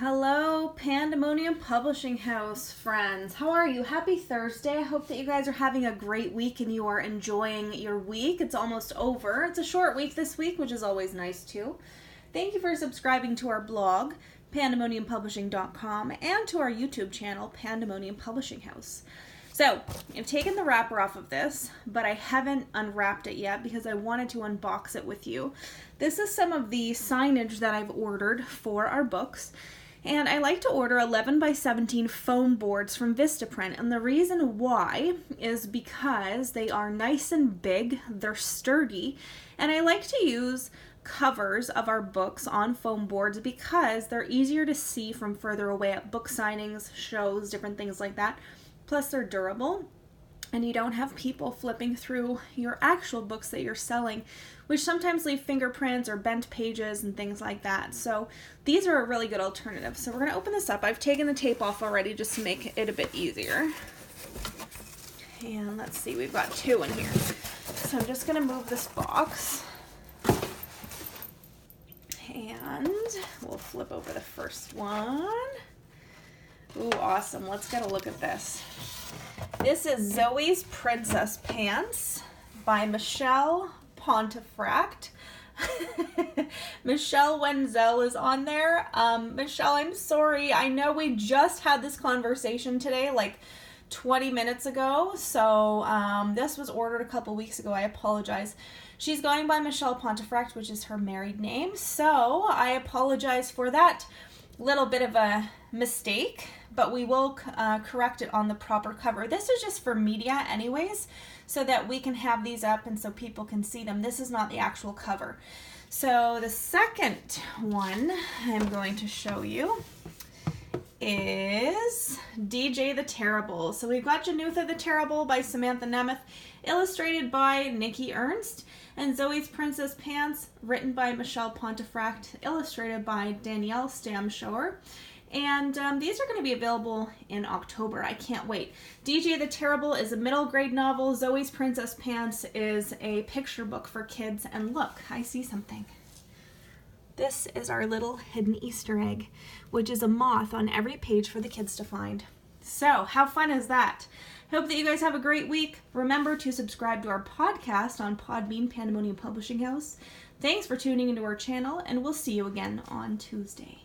Hello, Pandamonium Publishing House friends. How are you? Happy Thursday. I hope that you guys are having a great week and you are enjoying your week. It's almost over. It's a short week this week, which is always nice too. Thank you for subscribing to our blog, pandamoniumpublishing.com, and to our YouTube channel, Pandamonium Publishing House. So, I've taken the wrapper off of this, but I haven't unwrapped it yet because I wanted to unbox it with you. This is some of the signage that I've ordered for our books. And I like to order 11 by 17 foam boards from Vistaprint. And the reason why is because they are nice and big, they're sturdy, and I like to use covers of our books on foam boards because they're easier to see from further away at book signings, shows, different things like that. Plus they're durable, and you don't have people flipping through your actual books that you're selling, which sometimes leave fingerprints or bent pages and things like that. So these are a really good alternative. So we're going to open this up. I've taken the tape off already just to make it a bit easier. And let's see, we've got two in here. So I'm just going to move this box. And we'll flip over the first one. Ooh, awesome. Let's get a look at this. This is Zoe's Princess Pants by Michelle Pontefract. Michelle Wenzel is on there. Michelle, I'm sorry. I know we just had this conversation today, like 20 minutes ago. So this was ordered a couple weeks ago. I apologize. She's going by Michelle Pontefract, which is her married name. So I apologize for that little bit of a mistake, but we will correct it on the proper cover. This is just for media anyways, so that we can have these up and so people can see them. This is not the actual cover. So the second one I'm going to show you is DJ the Terrible. So we've got Janutha the Terrible by Samantha Nemeth, illustrated by Nikki Ernst, and Zoe's Princess Pants, written by Michelle Pontefract, illustrated by Danielle Stamshower. And these are going to be available in October. I can't wait. DJ the Terrible is a middle grade novel. Zoe's Princess Pants is a picture book for kids. And look, I see something. This is our little hidden Easter egg, which is a moth on every page for the kids to find. So, how fun is that? Hope that you guys have a great week. Remember to subscribe to our podcast on Podbean, Pandemonium Publishing House. Thanks for tuning into our channel, and we'll see you again on Tuesday.